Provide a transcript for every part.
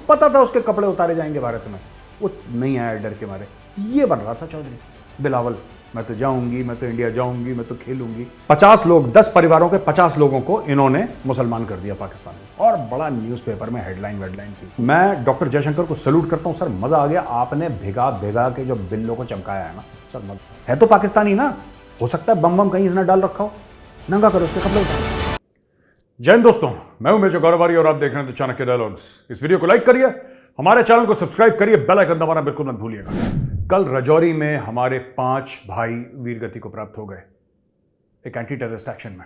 पता था उसके कपड़े उतारे जाएंगे भारत में, वो नहीं आया डर के मारे। ये बन रहा था चौधरी बिलावल, मैं तो जाऊंगी, मैं तो इंडिया जाऊंगी, मैं तो खेलूंगी। 50 लोग, 10 परिवारों के 50 लोगों को इन्होंने मुसलमान कर दिया पाकिस्तान में, और बड़ा न्यूज़पेपर में हेडलाइन थी। मैं डॉक्टर जयशंकर को सैल्यूट करता हूं सर, मजा आ गया। आपने भिगा भिगा के जो बिल्लो को चमकाया है ना सर, मजा है। तो पाकिस्तानी ना, हो सकता है बम कहीं इसने डाल रखा हो, नंगा करो उसके कपड़े उतारो। जय हिंद दोस्तों, मैं हूं मेजर गौरवारी और आप देख रहे हैं द चाणक्य डायलॉग्स। इस वीडियो को लाइक करिए, हमारे चैनल को सब्सक्राइब करिए, बेल आइकन दबाना बिल्कुल मत भूलिएगा। कल राजौरी में हमारे 5 भाई वीरगति को प्राप्त हो गए एक एंटी टेररिस्ट एक्शन में,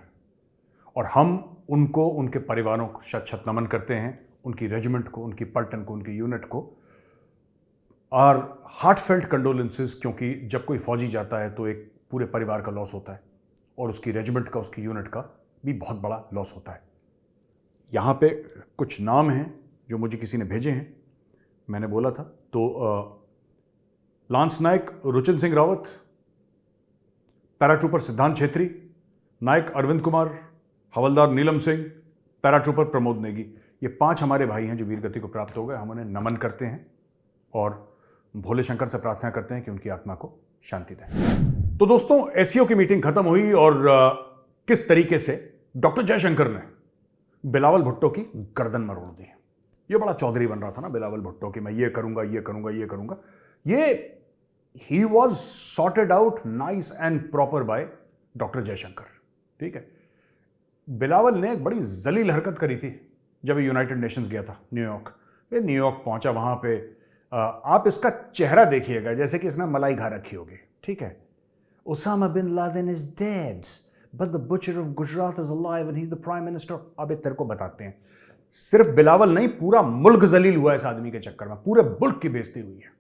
और हम उनको, उनके परिवारों को शत शत नमन करते हैं, उनकी रेजिमेंट को, उनकी पलटन को, उनकी यूनिट को, और हार्टफेल्ट कंडोलेंसेस। क्योंकि जब कोई फौजी जाता है तो एक पूरे परिवार का लॉस होता है, और उसकी रेजिमेंट का, उसकी यूनिट का भी बहुत बड़ा लॉस होता है। यहाँ पे कुछ नाम हैं जो मुझे किसी ने भेजे हैं, मैंने बोला था। तो लांस नायक रुचिन सिंह रावत, पैराट्रूपर सिद्धांत छेत्री, नायक अरविंद कुमार, हवलदार नीलम सिंह, पैराट्रूपर प्रमोद नेगी, ये 5 हमारे भाई हैं जो वीरगति को प्राप्त हो गए। हम उन्हें नमन करते हैं और भोले शंकर से प्रार्थना करते हैं कि उनकी आत्मा को शांति दे। तो दोस्तों, एससीओ की मीटिंग खत्म हुई, और किस तरीके से डॉक्टर जयशंकर ने बिलावल भुट्टो की गर्दन मरोड़ दी। ये बड़ा चौधरी बन रहा था ना बिलावल भुट्टो कि मैं ये करूंगा, ये करूंगा, ये करूंगा। ये he was sorted out nice and proper by doctor Jaishankar, ठीक है। बिलावल ने एक बड़ी जलील हरकत करी थी जब यूनाइटेड नेशंस गया था न्यूयॉर्क। ये न्यूयॉर्क पहुंचा, वहां पे आप इसका चेहरा देखिएगा जैसे कि इसने मलाई खा रखी होगी, ठीक है। Osama bin Laden is dead but the butcher of Gujarat is alive and he is the prime minister. अब तेरे को बताते हैं, सिर्फ बिलावल नहीं, पूरा मुल्क जलील हुआ है इस आदमी के चक्कर में, पूरे मुल्क की बेइज्जती हुई है,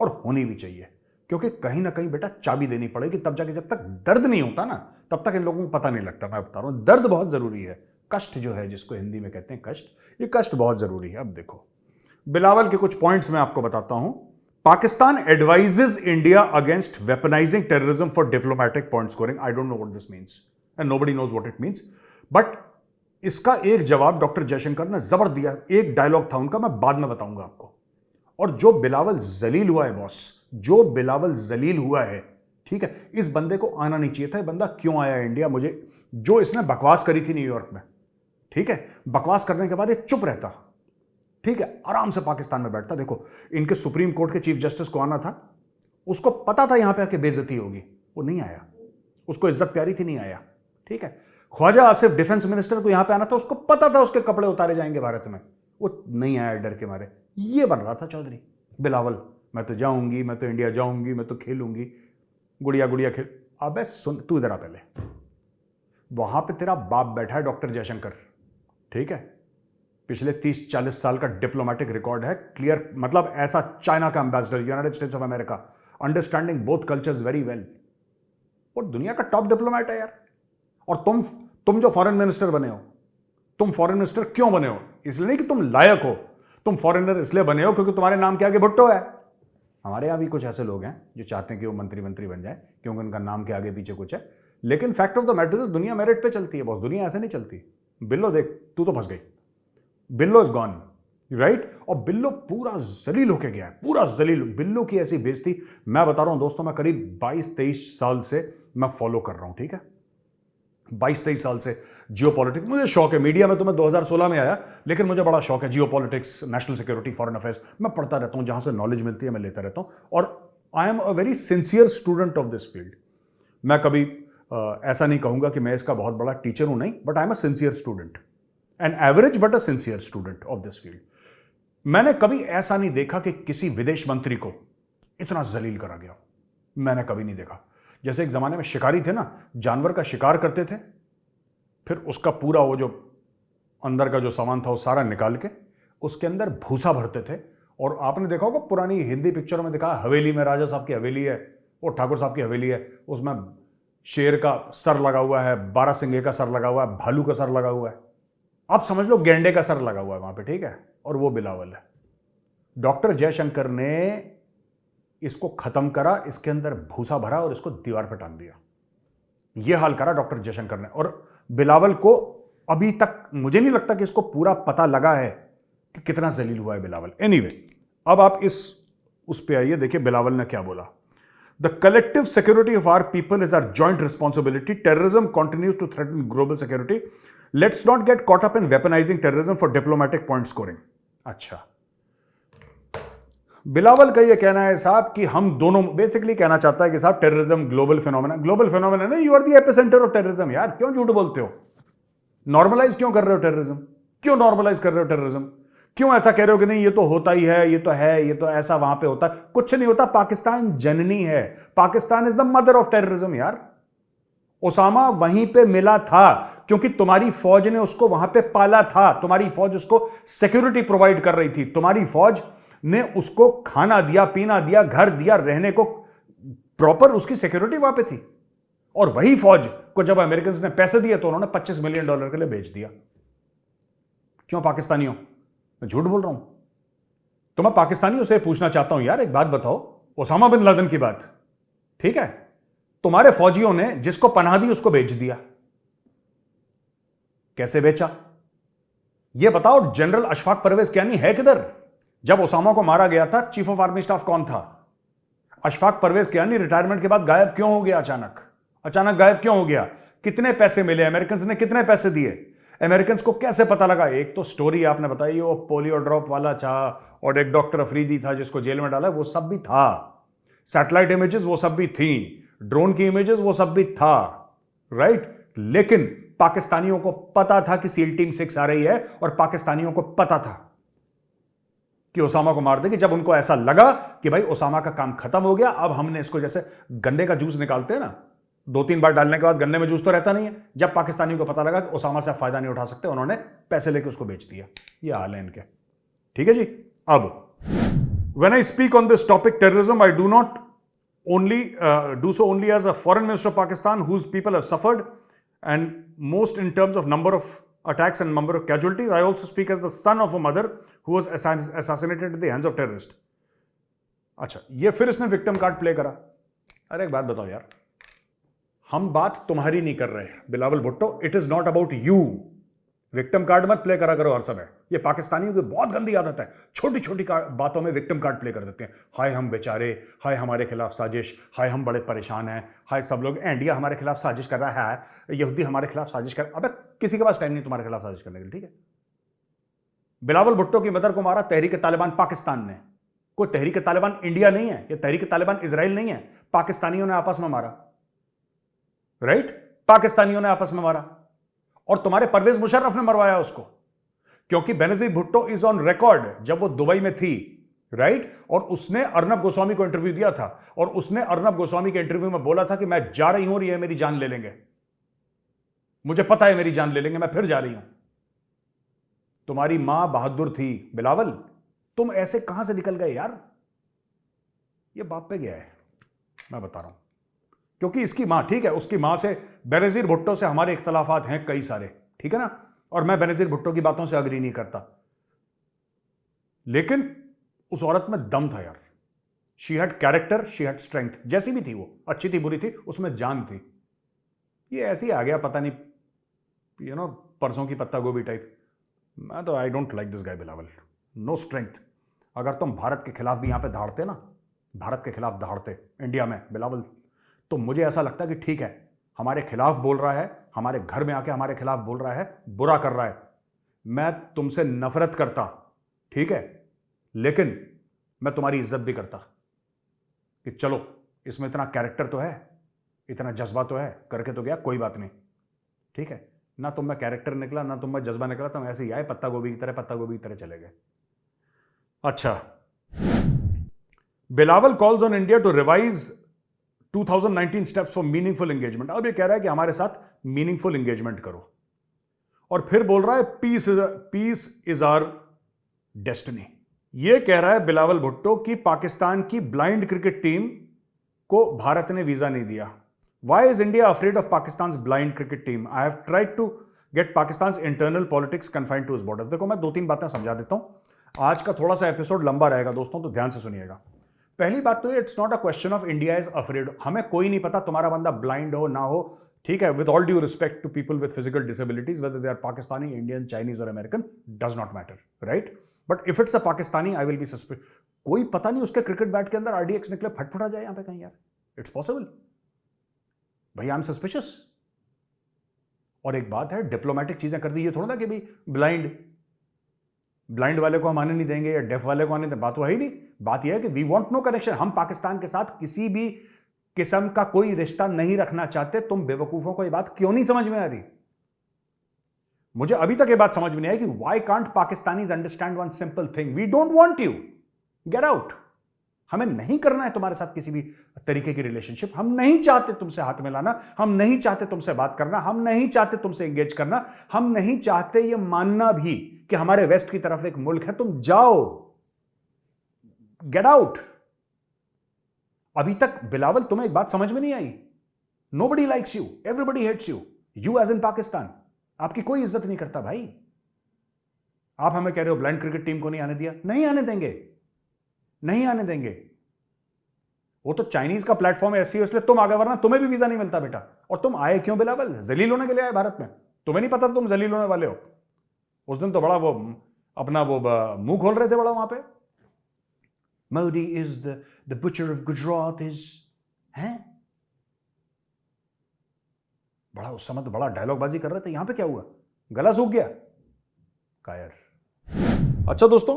और होनी भी चाहिए। क्योंकि कहीं ना कहीं बेटा चाबी देनी पड़ेगी, तब जाके, जब तक दर्द नहीं होता ना तब तक इन लोगों को पता नहीं लगता। मैं बता रहा हूं, दर्द बहुत जरूरी है। कष्ट जो है, जिसको हिंदी में कहते हैं कष्ट, ये कष्ट बहुत जरूरी है। अब देखो, बिलावल के कुछ पॉइंट्स मैं आपको बताता हूं। Pakistan advises India against weaponising terrorism for diplomatic point scoring. I don't know what this means and nobody knows what it means, but इसका एक जवाब डॉक्टर जयशंकर ने जबर दिया। एक डायलॉग था उनका, मैं बाद में बताऊंगा आपको। और जो बिलावल जलील हुआ है बॉस, जो बिलावल जलील हुआ है, ठीक है, इस बंदे को आना नहीं चाहिए था। ये बंदा क्यों आया इंडिया? मुझे, जो इसने बकवास करी थी न्यूयॉर्क में, ठीक है, बकवास करने के बाद ये चुप रहता, ठीक है, आराम से पाकिस्तान में बैठता। देखो, इनके सुप्रीम कोर्ट के चीफ जस्टिस को आना था, उसको पता था यहां पे आके बेइज्जती होगी, वो नहीं आया। उसको इज्जत प्यारी थी, नहीं आया, ठीक है। ख्वाजा आसिफ डिफेंस मिनिस्टर को यहां पे आना था, उसको पता था उसके कपड़े उतारे जाएंगे भारत में, वो नहीं आया डर के मारे। ये बन रहा था चौधरी बिलावल, मैं तो जाऊंगी, मैं तो इंडिया जाऊंगी, मैं तो खेलूंगी, गुड़िया गुड़िया खेल। अबे सुन, तू इधर आ पहले। वहां पे तेरा बाप बैठा है डॉक्टर जयशंकर, ठीक है, पिछले 30-40 साल का डिप्लोमेटिक रिकॉर्ड है, क्लियर, मतलब ऐसा चाइना का ambassador, United states of America, understanding both cultures very well. और दुनिया का टॉप डिप्लोमेट है यार। और तुम जो फॉरेन मिनिस्टर बने हो, तुम फॉरेन मिनिस्टर क्यों बने हो? इसलिए नहीं कि तुम लायक हो, तुम फॉरेनर इसलिए बने हो क्योंकि तुम्हारे नाम के आगे भुट्टो है। हमारे यहां भी कुछ ऐसे लोग हैं जो चाहते हैं कि वो मंत्री बन जाए क्योंकि उनका नाम के आगे पीछे कुछ है। लेकिन फैक्ट ऑफ द मैटर, दुनिया मेरिट पे चलती है बॉस, दुनिया ऐसे नहीं चलती। बिल्लो देख, तू तो फंस गई, बिल्लो इज गॉन, राइट। और बिल्लो पूरा जलील होके गया है, पूरा जलील। बिल्लो की ऐसी बेइज्जती, मैं बता रहा हूं दोस्तों, मैं करीब 22-23 साल से मैं फॉलो कर रहा हूं, ठीक है, 22-23 साल से जियोपॉलिटिक्स। मुझे शौक है, मीडिया में तो मैं 2016 में आया, लेकिन मुझे बड़ा शौक है geopolitics, national security, foreign affairs. मैं पढ़ता रहता हूं, जहां से नॉलेज मिलती है मैं लेता रहता हूं, और I am a very sincere student of this field. मैं कभी ऐसा नहीं कहूंगा कि मैं इसका बहुत बड़ा टीचर हूं, नहीं, but I am a sincere student, an average but a sincere student of this field. मैंने कभी ऐसा नहीं देखा कि किसी विदेश मंत्री को इतना जलील करा गया, मैंने कभी नहीं देखा। जैसे एक जमाने में शिकारी थे ना, जानवर का शिकार करते थे, फिर उसका पूरा वो जो अंदर का जो सामान था वो सारा निकाल के उसके अंदर भूसा भरते थे। और आपने देखा होगा पुरानी हिंदी पिक्चरों में दिखा, हवेली में राजा साहब की हवेली है, वो ठाकुर साहब की हवेली है, उसमें शेर का सर लगा हुआ है, बारहसिंगे का सर लगा हुआ है, भालू का सर लगा हुआ है, आप समझ लो गेंडे का सर लगा हुआ है वहां पे, ठीक है, और वो बिलावल है। डॉक्टर जयशंकर ने इसको खत्म करा, इसके अंदर भूसा भरा और इसको दीवार पर टांग दिया। यह हाल करा डॉक्टर जयशंकर ने। और बिलावल को अभी तक मुझे नहीं लगता कि इसको पूरा पता लगा है कि कितना जलील हुआ है बिलावल। एनीवे, अब आप उस पे आइए, देखिए बिलावल ने क्या बोला। The collective security of our people is our joint responsibility. Terrorism continues to threaten global security. Let's not get caught up in weaponising terrorism for diplomatic point scoring. अच्छा, बिलावल का यह कहना है साहब कि हम दोनों, बेसिकली कहना चाहता है कि साहब टेररिज्म ग्लोबल फिनोमेना नहीं, you are the epicentre of terrorism. यार क्यों झूठ बोलते हो? नॉर्मलाइज क्यों कर रहे हो टेररिज्म? क्यों नॉर्मलाइज कर रहे हो टेररिज्म? क्यों ऐसा कह रहे हो कि नहीं ये तो होता ही है, ये तो ऐसा वहां पे होता है? कुछ नहीं होता। पाकिस्तान जननी है, Pakistan is the mother of terrorism. यार ओसामा वहीं पे मिला था क्योंकि तुम्हारी फौज ने उसको वहां पे पाला था, तुम्हारी फौज उसको सिक्योरिटी प्रोवाइड कर रही थी, तुम्हारी फौज ने उसको खाना दिया, पीना दिया, घर दिया, रहने को, प्रॉपर उसकी सिक्योरिटी वहां पे थी। और वही फौज को जब अमेरिकन ने पैसे दिए तो उन्होंने $25 मिलियन के लिए बेच दिया। क्यों पाकिस्तानियों? मैं झूठ बोल रहा हूं? तो मैं पाकिस्तानियों से पूछना चाहता हूं, यार एक बात बताओ, ओसामा बिन लादेन की बात, ठीक है, तुम्हारे फौजियों ने जिसको पनाह दी उसको बेच दिया। कैसे बेचा? यह बताओ। जनरल अशफाक परवेज कियानी है किधर? जब ओसामा को मारा गया था चीफ ऑफ आर्मी स्टाफ कौन था? अशफाक परवेज कियानी रिटायरमेंट के बाद गायब क्यों हो गया? अचानक गायब क्यों हो गया? कितने पैसे मिले? अमेरिकन ने कितने पैसे दिए? अमेरिकन को कैसे पता लगा? एक तो स्टोरी आपने बताई, वो पोलियो ड्रॉप वाला था, और एक डॉक्टर अफरीदी था जिसको जेल में डाला, वो सब भी था। सैटेलाइट इमेजेस वो सब भी थी, ड्रोन की इमेजेस वो सब भी था, राइट? लेकिन पाकिस्तानियों को पता था कि सील टीम 6 आ रही है, और पाकिस्तानियों को पता था कि ओसामा को मार देगी। जब उनको ऐसा लगा कि भाई ओसामा का काम खत्म हो गया, अब हमने इसको, जैसे गन्ने का जूस निकालते हैं ना, 2-3 बार डालने के बाद गन्ने में जूस तो रहता नहीं है। जब पाकिस्तानियों को पता लगा कि ओसामा से फायदा नहीं उठा सकते, उन्होंने पैसे लेके उसको बेच दिया। ये हाल है इनके, ठीक है जी। अब when I speak on this topic terrorism, I do not only do so only as a foreign minister of Pakistan whose people have suffered and most in terms of number of attacks and number of casualties. I also speak as the son of a mother who was assassinated at the hands of terrorists. अच्छा, ये फिर इसने victim card play करा। अरे एक बात बताओ यार, हम बात तुम्हारी नहीं कर रहे Bilawal Bhutto, it is not about you. Victim card मत प्ले करा करो हर समय। ये पाकिस्तानियों की बहुत गंदी आदत है, छोटी छोटी बातों में विक्टिम कार्ड प्ले कर देते हैं। हाय हम बेचारे, हाय हमारे खिलाफ साजिश, हाय हम बड़े परेशान हैं, हाय सब लोग, इंडिया हमारे खिलाफ साजिश कर रहा है, यहूदी हमारे खिलाफ साजिश कर। अबे किसी के पास टाइम नहीं तुम्हारे खिलाफ साजिश करने के लिए, ठीक है? बिलावल भुट्टो की मदर को मारा तहरीक तालिबान पाकिस्तान ने। कोई तहरीक तालिबान इंडिया नहीं है, ये तहरीक तालिबान इजराइल नहीं है, पाकिस्तानियों ने आपस में मारा, राइट? पाकिस्तानियों ने आपस में मारा, और तुम्हारे परवेज मुशर्रफ ने मरवाया उसको, क्योंकि Benazir Bhutto is on record जब वो दुबई में थी, राइट? और उसने अर्नब गोस्वामी को इंटरव्यू दिया था, और उसने अर्नब गोस्वामी के इंटरव्यू में बोला था कि मैं जा रही हूं और ये मेरी जान ले लेंगे, मुझे पता है मेरी जान ले लेंगे, मैं फिर जा रही हूं। तुम्हारी मां बहादुर थी बिलावल, तुम ऐसे कहां से निकल गए यार? ये बाप पे गया है, मैं बता रहा हूं, क्योंकि इसकी मां, ठीक है, उसकी मां से, बेनजीर भुट्टो से हमारे इख्तलाफात हैं कई सारे, ठीक है ना, और मैं बेनजीर भुट्टो की बातों से अग्री नहीं करता, लेकिन उस औरत में दम था यार। She had character, she had strength, जैसी भी थी वो, अच्छी थी बुरी थी, उसमें जान थी। ये ऐसे ही आ गया, पता नहीं, यू नो, परसों की पत्ता गोभी टाइप। मैं तो I don't like this guy Bilawal, no strength. अगर तुम भारत के खिलाफ भी यहां पे दहाड़ते ना, भारत के खिलाफ दहाड़ते इंडिया में बिलावल, तो मुझे ऐसा लगता है कि ठीक है, हमारे खिलाफ बोल रहा है, हमारे घर में आके हमारे खिलाफ बोल रहा है, बुरा कर रहा है, मैं तुमसे नफरत करता, ठीक है, लेकिन मैं तुम्हारी इज्जत भी करता कि चलो इसमें इतना कैरेक्टर तो है, इतना जज्बा तो है, करके तो गया, कोई बात नहीं, ठीक है ना। तुम में कैरेक्टर निकला ना, तुम में जज्बा निकला, तुम ऐसे ही आए पत्ता गोभी की तरह चले गए। अच्छा, Bilawal calls on India to revise 2019 steps for meaningful engagement. अब ये कह रहा है कि हमारे साथ मीनिंगफुल एंगेजमेंट करो, और फिर बोल रहा है पीस इज आवर डेस्टिनी। ये कह रहा है बिलावल भुट्टो कि पाकिस्तान की ब्लाइंड क्रिकेट टीम को भारत ने वीजा नहीं दिया। Why is India afraid of Pakistan's blind cricket team? I have tried to get Pakistan's internal politics confined to its borders. देखो मैं 2-3 बातें समझा देता हूं। आज का थोड़ा सा एपिसोड लंबा रहेगा दोस्तों, तो ध्यान से सुनिएगा। पहली बात तो it's not a question of India is afraid. हमें कोई नहीं पता तुम्हारा बंदा ब्लाइंड हो ना हो, ठीक है, with all due respect to people with physical disabilities, whether they are Pakistani, Indian, Chinese और American, does not matter, right? But if it's a Pakistani I will be suspect. कोई पता नहीं उसके क्रिकेट बैट के अंदर आरडीएक्स निकले, फटफटा जाए यहां पे कहीं यार, इट्स पॉसिबल भाई, आई एम सस्पिशियस। और एक बात है, डिप्लोमेटिक चीजें कर दी, ये थोड़ा ना कि भाई ब्लाइंड वाले को हम आने नहीं देंगे या डेफ वाले को आने देंगे, बात तो है ही नहीं। बात यह है कि वी वांट नो कनेक्शन, हम पाकिस्तान के साथ किसी भी किस्म का कोई रिश्ता नहीं रखना चाहते। तुम बेवकूफों को ये बात क्यों नहीं समझ में आ रही? मुझे अभी तक ये बात समझ में नहीं आई कि why can't Pakistanis understand one simple thing, we don't want you, get out. हमें नहीं करना है तुम्हारे साथ किसी भी तरीके की रिलेशनशिप, हम नहीं चाहते तुमसे हाथ मिलाना, हम नहीं चाहते तुमसे बात करना, हम नहीं चाहते तुमसे एंगेज करना, हम नहीं चाहते ये मानना भी कि हमारे वेस्ट की तरफ एक मुल्क है, तुम जाओ, गेट आउट। अभी तक बिलावल तुम्हें एक बात समझ में नहीं आई, nobody likes you, everybody hates you, you as in Pakistan, आपकी कोई इज्जत नहीं करता भाई। आप हमें कह रहे हो ब्लाइंड क्रिकेट टीम को नहीं आने दिया, नहीं आने देंगे, नहीं आने देंगे। वो तो चाइनीज का प्लेटफॉर्म है एससीओ, इसलिए तुम आगे, वरना तुम्हें भी वीजा नहीं मिलता बेटा। और तुम आए क्यों बिलावल? जलील होने के लिए आए भारत में? तुम्हें नहीं पता तुम जलील होने वाले हो? उस दिन तो बड़ा वो अपना वो मुंह खोल रहे थे बड़ा वहां पे, Modi is the butcher of Gujarat is, हैं बड़ा उस समय तो बड़ा डायलॉग बाजी कर रहे थे। यहां पे क्या हुआ? गला सूख गया कायर। अच्छा दोस्तों,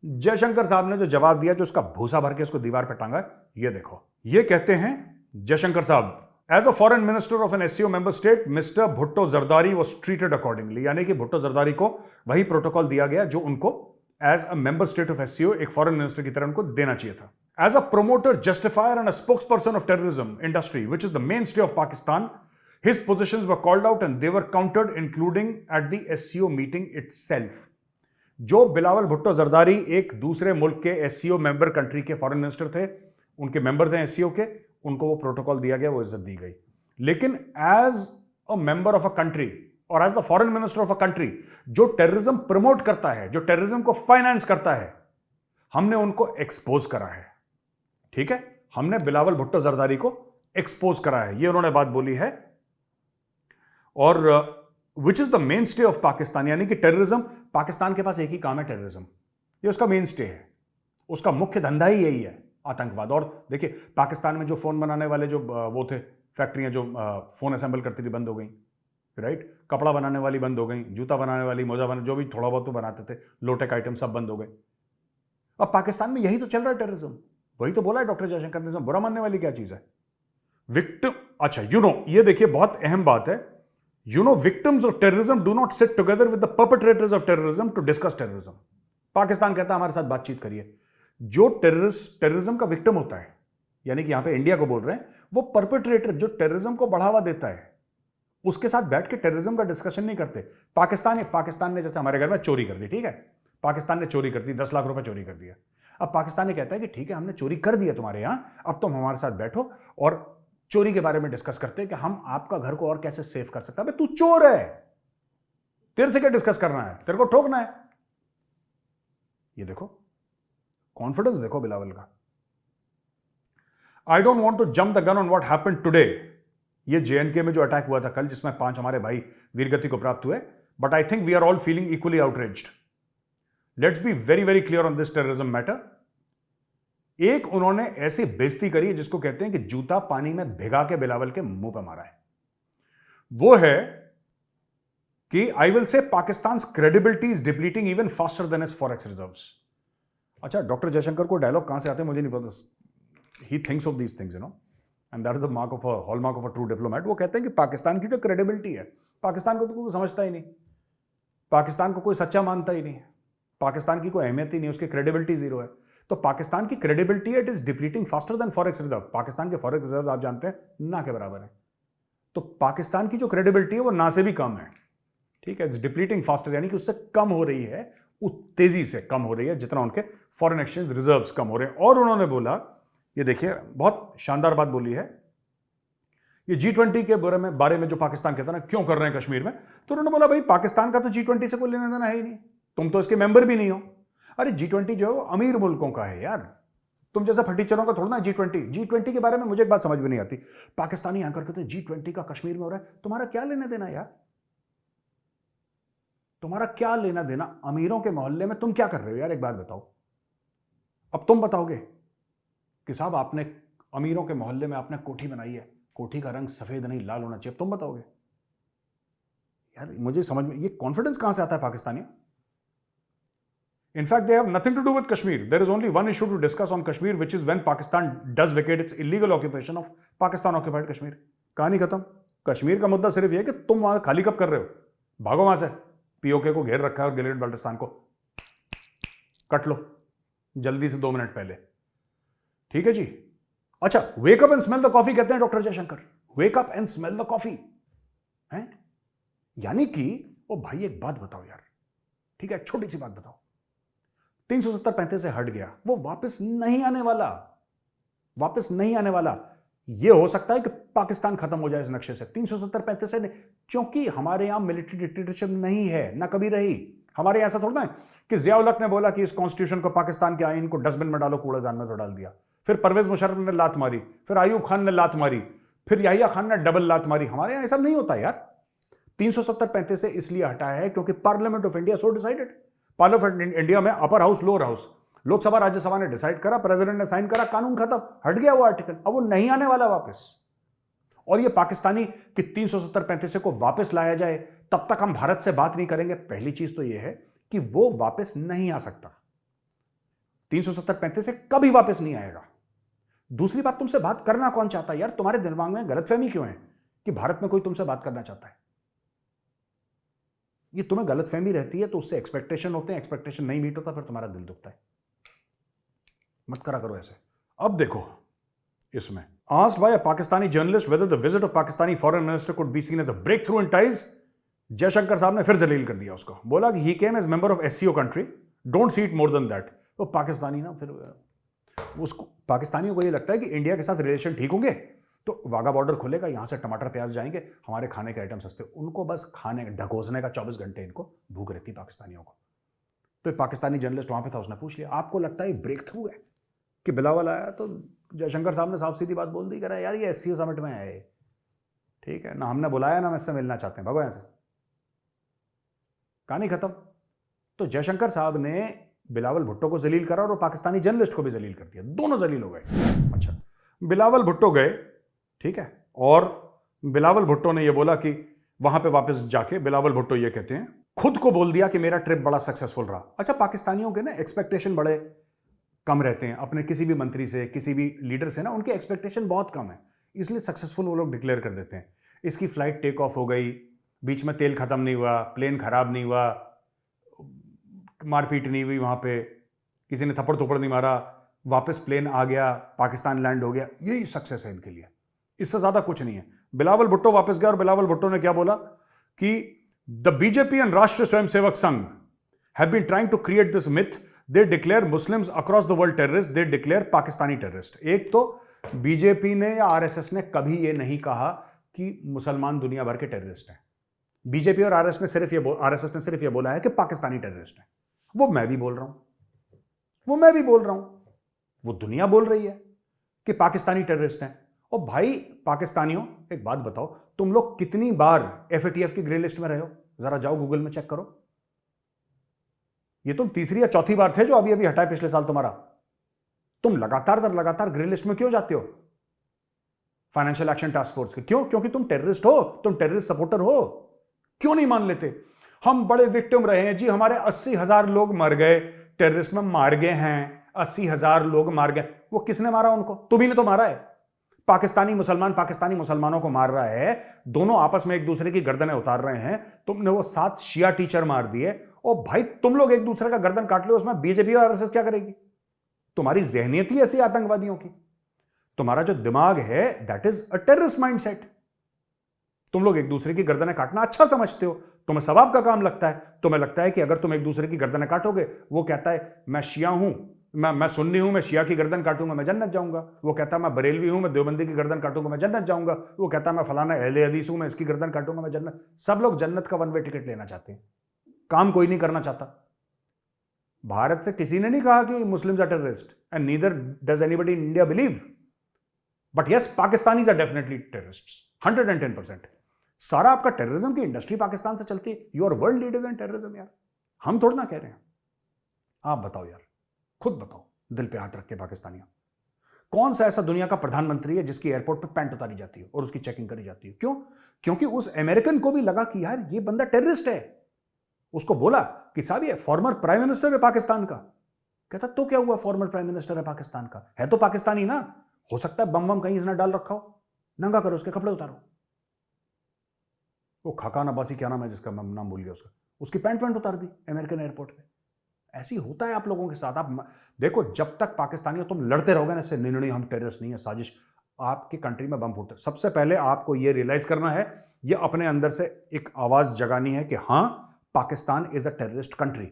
जयशंकर साहब ने जो जवाब दिया, जो उसका भूसा भर के उसको दीवार पे टांगा, ये देखो। ये कहते हैं जयशंकर साहब, as a foreign minister of an SCO member state, mister Bhutto Zardari was treated accordingly, यानी कि भुट्टो जरदारी को वही प्रोटोकॉल दिया गया जो उनको as a member state of SCO, एक फॉरेन मिनिस्टर की तरह उनको देना चाहिए था। As a promoter, justifier and a spokesperson of terrorism industry which is the mainstay of Pakistan, his positions were called out and they were countered, including at the SCO meeting itself। जो बिलावल भुट्टो जरदारी एक दूसरे मुल्क के SCO member country के foreign minister थे, उनके member थे SCO के, उनको वो प्रोटोकॉल दिया गया, वो इज्जत दी गई। लेकिन as a member of a country और as the foreign minister of a country जो टेररिज्म प्रमोट करता है, जो टेररिज्म को फाइनेंस करता है, हमने उनको एक्सपोज करा है। ठीक है, हमने बिलावल भुट्टो जरदारी को एक्सपोज करा है, ये उन्होंने बात बोली है। और विच is the mainstay of Pakistan, यानी कि टेररिज्म, पाकिस्तान के पास एक ही काम है, टेररिज्म, ये उसका मेन स्टे है, उसका मुख्य धंधा ही यही है, आतंकवाद। और देखिए, पाकिस्तान में जो फोन बनाने वाले जो वो थे, फैक्ट्रियां जो फोन असेंबल करती थी, बंद हो गई, राइट। कपड़ा बनाने वाली बंद हो गई, जूता बनाने वाली, मोजा बनाने, जो भी थोड़ा बहुत तो बनाते थे, लोटेक आइटम, सब बंद हो गए। अब पाकिस्तान में यही तो चल रहा है, टेररिज्म। वही तो बोला है डॉक्टर जयशंकर ने, बुरा मानने वाली क्या चीज है? विक्टिम, अच्छा ये देखिए बहुत अहम बात है, victims of terrorism do not sit together with the perpetrators of terrorism to discuss terrorism। Pakistan कहता है हमारे साथ बातचीत करिए। जो टेररिज्म का विक्टिम होता है, यानी कि यहां पे इंडिया को बोल रहे हैं, वो परपेट्रेटर जो टेररिज्म को बढ़ावा देता है, उसके साथ बैठ के टेररिज्म का डिस्कशन नहीं करते। पाकिस्तान ने जैसे हमारे घर में चोरी कर दी, ठीक है, पाकिस्तान ने चोरी कर दी, 10 लाख रुपए चोरी कर दिया। अब पाकिस्तान ने कहता है कि ठीक है, हमने चोरी कर दिया तुम्हारे यहां, अब तुम हमारे साथ बैठो और चोरी के बारे में डिस्कस करते हैं कि हम आपका घर को और कैसे सेव कर सकते हैं। तू चोर है, तेरे से क्या डिस्कस करना है, तेरे को ठोकना है। ये देखो कॉन्फिडेंस, देखो बिलावल का। I don't want to jump the gun on what happened today, ये जेएनके में जो अटैक हुआ था कल, जिसमें 5 हमारे भाई वीरगति को प्राप्त हुए, but I think we are all feeling equally outraged. Let's be very very clear on this terrorism matter. एक उन्होंने ऐसी बेइज्जती करी जिसको कहते हैं कि जूता पानी में भिगा के बिलावल के मुंह पे मारा है। वो है कि I will say Pakistan credibility is depleting even faster than is forex reserves. अच्छा, डॉक्टर जयशंकर को डायलॉग कहां से आते हैं मुझे नहीं पता। He thinks of these things, and that is the mark of a hallmark of a true diplomat. वो कहते हैं कि पाकिस्तान की जो क्रेडिबिलिटी है, पाकिस्तान को तो कोई समझता ही नहीं, पाकिस्तान को कोई सच्चा मानता ही नहीं, पाकिस्तान की कोई अहमियत ही नहीं, उसकी क्रेडिबिलिटी जीरो है। तो पाकिस्तान की credibility it is depleting faster than forex reserve. Pakistan के फॉरेक्स रिजर्व आप जानते हैं ना के बराबर है। तो पाकिस्तान की जो क्रेडिबिलिटी है वो ना से भी कम है, ठीक है। इट्स डिप्लीटिंग फास्टर, यानी कि उससे कम हो रही है, तेजी से कम हो रही है जितना उनके फॉरेन एक्सचेंज रिजर्व्स कम हो रहे हैं। और उन्होंने बोला, ये देखिए बहुत शानदार बात बोली है, ये G20 के बारे में जो पाकिस्तान कहता ना, क्यों कर रहे हैं कश्मीर में, तो उन्होंने बोला भाई पाकिस्तान का तो G20 से कोई लेना देना है ही नहीं, तुम तो इसके मेंबर भी नहीं हो। अरे G20 जो है वो अमीर मुल्कों का है यार, तुम जैसा फटीचरों का थोड़ा ना। G20 के बारे में मुझे एक बात समझ में नहीं आती, पाकिस्तानी आकर कहते हैं G20 का कश्मीर में हो रहा है, तुम्हारा क्या लेना देना यार? तुम्हारा क्या लेना देना अमीरों के मोहल्ले में? तुम क्या कर रहे हो यार, एक बात बताओ। अब तुम बताओगे कि साहब आपने अमीरों के मोहल्ले में आपने कोठी बनाई है, कोठी का रंग सफेद नहीं लाल होना चाहिए, तुम बताओगे? यार मुझे समझ में ये कॉन्फिडेंस कहां से आता है पाकिस्तानियों? In fact, they have nothing to do with Kashmir. There is only one issue to discuss on Kashmir, which is when Pakistan does vacate its illegal occupation of Pakistan occupied Kashmir. कहानी खत्म। कश्मीर का मुद्दा सिर्फ यह है कि तुम वहां खाली कब कर रहे हो, भागो वहां से। पीओके को घेर रखा है और गिलगित बाल्टिस्तान को कट लो जल्दी से 2 मिनट पहले, ठीक है जी। अच्छा, wake up and smell the coffee कहते हैं doctor Jaishankar. Wake up and smell the coffee है, यानी कि ओ भाई एक बात बताओ यार, ठीक है, छोटी सी बात बताओ। 370-35 से हट गया, वो वापस नहीं आने वाला, वापस नहीं आने वाला। ये हो सकता है कि पाकिस्तान खत्म हो जाए इस नक्शे से, 370-35 से नहीं, क्योंकि हमारे यहां मिलिट्री डिक्टेटरशिप नहीं है, ना कभी रही। हमारे ऐसा थोड़ा है कि जिया-उल हक ने बोला कि इस कॉन्स्टिट्यूशन को, पाकिस्तान के आईन को डस्टबिन में डालो, कूड़ेदान में तो डाल दिया। फिर परवेज मुशर्रफ ने लात मारी, फिर आयूब खान ने लात मारी, फिर याहिया खान ने डबल लात मारी। हमारे यहां ऐसा नहीं होता यार। 370-35 से इसलिए हटाया है क्योंकि parliament of India so decided. Parliament India में upper house lower house, Lok Sabha Rajya Sabha ने डिसाइड करा, प्रेसिडेंट ने साइन करा, कानून खत्म, हट गया वो आर्टिकल। अब वो नहीं आने वाला वापस। और ये पाकिस्तानी कि 370-35 को वापस लाया जाए, तब तक हम भारत से बात नहीं करेंगे। पहली चीज तो ये है कि वो वापस नहीं आ सकता, 370-35 से कभी वापस नहीं आएगा। दूसरी बात, तुमसे बात करना कौन चाहता है यार? तुम्हारे दिमाग में गलतफहमी क्यों है कि भारत में कोई तुमसे बात करना चाहता है? ये तुम्हें गलतफहमी रहती है तो उससे एक्सपेक्टेशन होते हैं, एक्सपेक्टेशन नहीं मीट होता, फिर तुम्हारा दिल दुखता है। मत करा करो ऐसे। अब देखो इसमें, asked by a Pakistani journalist whether the visit of Pakistani foreign minister could be seen as a breakthrough in ties, Jaishankar साहब ने फिर जलील कर दिया उसको। बोला कि he came as member of SCO country, don't see it more than that। तो पाकिस्तानी ना, फिर उसको, पाकिस्तानियों को ये लगता है कि इंडिया के साथ रिलेशन ठीक होंगे तो वाघा बॉर्डर खुलेगा, यहां से टमाटर प्याज जाएंगे, हमारे खाने के आइटम सस्ते। उनको बस खाने ढकोसने का 24 घंटे इनको भूख रहती पाकिस्तानियों को। तो एक पाकिस्तानी जर्नलिस्ट वहां पे था, उसने पूछ लिया, आपको लगता है ब्रेक थ्रू है कि बिलावल आया? तो जयशंकर साहब ने साफ सीधी बात बोल दी, कह रहा है यार ये SCO समिट में है, ठीक है ना, हमने बुलाया ना, हम इससे मिलना चाहते हैं, भगो यहां से। कहानी खत्म। तो जयशंकर साहब ने बिलावल भुट्टो को जलील करा और पाकिस्तानी जर्नलिस्ट को भी जलील कर दिया, दोनों जलील हो गए। अच्छा, बिलावल भुट्टो गए, ठीक है, और बिलावल भुट्टो ने यह बोला कि वहां पे वापस जाके बिलावल भुट्टो ये कहते हैं, खुद को बोल दिया कि मेरा ट्रिप बड़ा सक्सेसफुल रहा। अच्छा, पाकिस्तानियों के ना एक्सपेक्टेशन बड़े कम रहते हैं अपने किसी भी मंत्री से, किसी भी लीडर से ना, उनके एक्सपेक्टेशन बहुत कम है, इसलिए सक्सेसफुल वो लोग डिक्लेयर कर देते हैं। इसकी फ्लाइट टेक ऑफ हो गई, बीच में तेल खत्म नहीं हुआ, प्लेन खराब नहीं हुआ, मारपीट नहीं हुई, वहां पे किसी ने थप्पड़ थप्पड़ नहीं मारा, वापस प्लेन आ गया, पाकिस्तान लैंड हो गया, यही सक्सेस है इनके लिए, इससे ज्यादा कुछ नहीं है। बिलावल भुट्टो वापस गया और बिलावल भुट्टो ने क्या बोला कि the BJP and Rashtriya Swayamsevak Sangh have been trying to create this myth, they declare Muslims across the world terrorist, they declare Pakistani terrorist. एक तो बीजेपी ने या RSS ने कभी यह नहीं कहा कि मुसलमान दुनिया भर के टेररिस्ट हैं। बीजेपी और RSS ने सिर्फ ये बोला है कि पाकिस्तानी टेररिस्ट हैं। वो मैं भी बोल रहा हूं, वो दुनिया बोल रही है कि पाकिस्तानी टेररिस्ट हैं। और भाई पाकिस्तानियों, एक बात बताओ, तुम लोग कितनी बार FATF की ग्रे लिस्ट में रहे हो? जरा जाओ गूगल में चेक करो। ये तुम तीसरी या चौथी बार थे जो अभी हटाए पिछले साल तुम्हारा। तुम लगातार ग्रे लिस्ट में क्यों जाते हो फाइनेंशियल एक्शन टास्क फोर्स के? क्यों? क्योंकि तुम टेररिस्ट हो, तुम टेररिस्ट सपोर्टर हो। क्यों नहीं मान लेते? हम बड़े विक्टिम रहे हैं जी, हमारे 80,000 लोग मर गए, टेररिस्ट में मार गए हैं, 80,000 लोग मार गए। वो किसने मारा उनको? तुम्ही ने तो मारा है। पाकिस्तानी मुसलमानों को मार रहा है, दोनों आपस में एक दूसरे की गर्दनें उतार रहे हैं। तुमने वो 7 शिया टीचर मार दिए, और भाई तुम लोग एक दूसरे का गर्दन काट लो, उसमें बीजेपी और RSS क्या करेगी? तुम्हारी जहनियत ही ऐसी आतंकवादियों की, तुम्हारा जो दिमाग है that is a terrorist mindset. तुम लोग एक दूसरे की गर्दनें काटना अच्छा समझते हो, तुम्हें सवाब का काम लगता है। तुम्हें लगता है कि अगर तुम एक दूसरे की गर्दनें काटोगे, वो कहता है मैं शिया हूं, मैं सुन्नी हूं, मैं शिया की गर्दन काटूंगा मैं जन्नत जाऊंगा। वो कहता है मैं बरेलवी हूं, मैं देवबंदी की गर्दन काटूंगा मैं जन्नत जाऊंगा। वो कहता है मैं फलाना अहले हदीस हूं, मैं इसकी गर्दन काटूंगा मैं जन्नत। सब लोग जन्नत का 1 वे टिकट लेना चाहते हैं, काम कोई नहीं करना चाहता। भारत से किसी ने नहीं कहा कि Muslims are terrorist, and neither does anybody in India believe, but yes Pakistanis are definitely terrorists 110%। सारा आपका टेररिज्म की इंडस्ट्री पाकिस्तान से चलती है। You are world leaders in terrorism यार, हम थोड़ा ना कह रहे हैं। आप बताओ यार, खुद बताओ, दिल पे हाथ रख के पाकिस्तानियों, कौन सा ऐसा दुनिया का प्रधानमंत्री है जिसकी एयरपोर्ट पे पैंट उतारी जाती है और उसकी चेकिंग करी जाती है? क्यों? क्योंकि उस अमेरिकन को भी लगा कि यार ये बंदा टेररिस्ट है। उसको बोला कि साहब ये फॉर्मर प्राइम मिनिस्टर है पाकिस्तान का। कहता तो क्या हुआ, फॉर्मर प्राइम मिनिस्टर है पाकिस्तान का, है तो पाकिस्तानी ना, हो सकता है बम कहीं इसने डाल रखा हो, नंगा करो, उसके कपड़े उतारो। वो खाकान अब्बासी, क्या नाम है जिसका, मैं नाम भूल गया उसका, उसकी पैंट उतार दी अमेरिकन एयरपोर्ट पे। ऐसी होता है आप लोगों के साथ। आप देखो, जब तक पाकिस्तानियों तुम लड़ते रहोगे ना इससे, नहीं हम टेररिस्ट नहीं है, साजिश, आपकी कंट्री में बम फूटते। सबसे पहले आपको यह रियलाइज करना है, यह अपने अंदर से एक आवाज जगानी है कि हां, Pakistan is a terrorist country.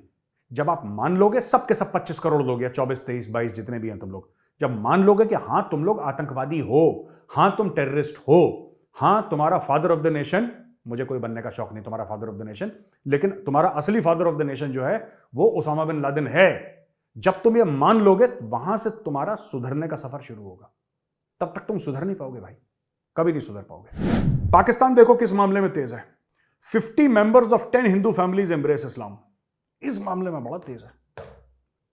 जब आप मान लोगे, सबके सब 25 करोड़ लोग या 24, 23, 22 जितने भी हैं तुम लोग, जब मान लोगे कि हां तुम लोग आतंकवादी हो, हां तुम टेररिस्ट हो, हां तुम्हारा फादर ऑफ द नेशन, मुझे कोई बनने का शौक नहीं तुम्हारा फादर ऑफ द नेशन, लेकिन तुम्हारा असली फादर ऑफ द नेशन जो है वो उसामा बिन लादेन है। जब तुम ये मान लोगे, वहां से तुम्हारा सुधरने का सफर शुरू होगा। तब तक तुम सुधर नहीं पाओगे भाई, कभी नहीं सुधर पाओगे। पाकिस्तान देखो किस मामले में तेज है। 50 members of 10 Hindu families embrace Islam, इस मामले में बड़ा तेज है।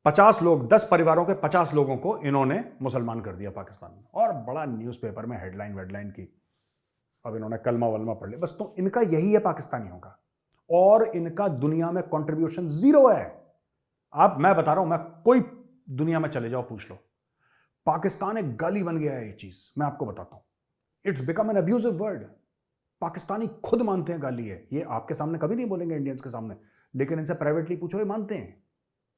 50 लोग, 10 परिवारों के 50 लोगों को इन्होंने मुसलमान कर दिया पाकिस्तान में, और बड़ा न्यूज़पेपर में हेडलाइन वेडलाइन की, अब इन्होंने कलमा वलमा पढ़ लिया बस। तो इनका यही है पाकिस्तानियों का, और इनका दुनिया में कंट्रीब्यूशन जीरो है। आप, मैं बता रहा हूं, मैं, कोई दुनिया में चले जाओ पूछ लो, पाकिस्तान एक गाली बन गया है। ये चीज मैं आपको बताता हूं, it's become an abusive word. Pakistani खुद मानते हैं गाली है। ये आपके सामने कभी नहीं बोलेंगे, इंडियंस के सामने, लेकिन इनसे प्राइवेटली पूछो, ये मानते हैं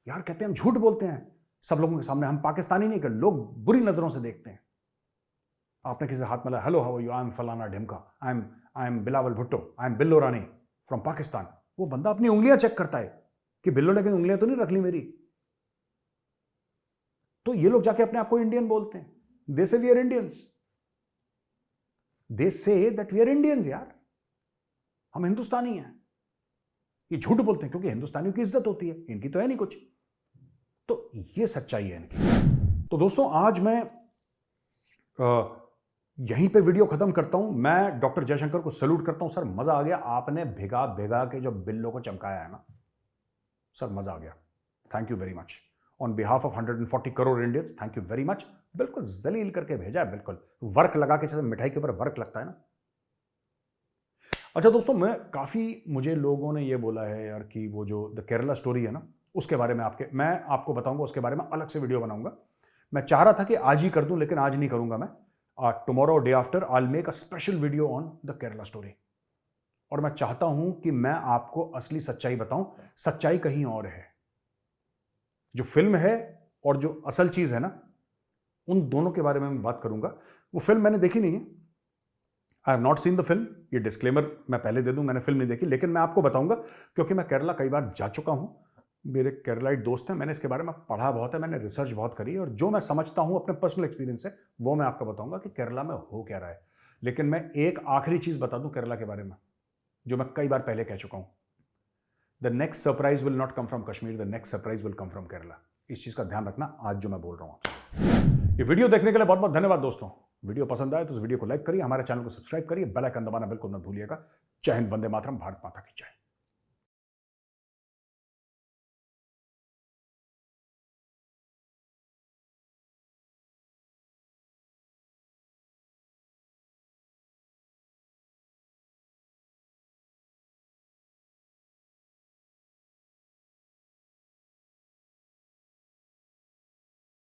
यार। कहते हैं हम झूठ बोलते हैं सब लोगों के सामने, हम पाकिस्तानी नहीं कर, लोग बुरी नजरों से देखते हैं। आपने किसी हाथ में, hello how are you, I am फलाना ढिमका, I am Bilawal Bhutto, I am Billo Rani from Pakistan. वो बंदा अपनी उंगलियां चेक करता है कि बिल्लो लेकिन उंगलियां तो नहीं रख ली मेरी। तो ये लोग जाके अपने आप को इंडियन बोलते हैं। दे से we are Indians, they say that we are Indians. यार हम हिंदुस्तानी हैं। ये झूठ बोलते हैं क्योंकि हिंदुस्तानियों की इज्जत होती है, इनकी तो है नहीं कुछ। तो ये सच्चाई है इनकी। तो दोस्तों, आज मैं यहीं पे वीडियो खत्म करता हूं। मैं डॉक्टर जयशंकर को सैल्यूट करता हूं। सर मजा आ गया, आपने भिगा भिगा के जो बिल्लो को चमकाया है ना, सर मजा आ गया। Thank you very much on behalf of 140 crore Indians, thank you very much. बिल्कुल जलील करके भेजा है, बिल्कुल वर्क लगा के, जैसे मिठाई के ऊपर वर्क लगता है ना। अच्छा दोस्तों, मुझे लोगों ने ये बोला है यार कि वो जो द केरला स्टोरी है ना, उसके बारे में मैं आपको बताऊंगा, उसके बारे में अलग से वीडियो बनाऊंगा। मैं चाह रहा था कि आज ही कर दूं, लेकिन आज नहीं करूंगा मैं। Tomorrow day after I will make a special video on the Kerala story. और मैं चाहता हूं कि मैं आपको असली सच्चाई बताऊं। सच्चाई कहीं और है। जो फिल्म है और जो असल चीज है ना, उन दोनों के बारे में मैं बात करूंगा। वो फिल्म मैंने देखी नहीं है, I have not seen the film. ये डिस्क्लेमर मैं पहले दे दूं, मैंने फिल्म नहीं देखी, लेकिन मैं आपको बताऊंगा क्योंकि मैं केरला कई बार जा चुका हूं। मेरे केरलाइट दोस्त हैं, मैंने इसके बारे में पढ़ा बहुत है, मैंने रिसर्च बहुत करी है, और जो मैं समझता हूं अपने पर्सनल एक्सपीरियंस से, वो मैं आपको बताऊंगा कि केरला में हो क्या रहा है। लेकिन मैं एक आखिरी चीज बता दूं केरला के बारे में, जो मैं कई बार पहले कह चुका हूं। The next surprise will not come from Kashmir, the next surprise will come from Kerala. इस चीज का ध्यान रखना आज जो मैं बोल रहा हूं आपसे। ये वीडियो देखने के लिए बहुत बहुत धन्यवाद दोस्तों। वीडियो पसंद आए तो इस वीडियो को लाइक करिए, हमारे चैनल को सब्सक्राइब करिए, बेल आइकन दबाना बिल्कुल मत भूलिएगा। जय हिंद, वंदे मातरम, भारत माता की जय।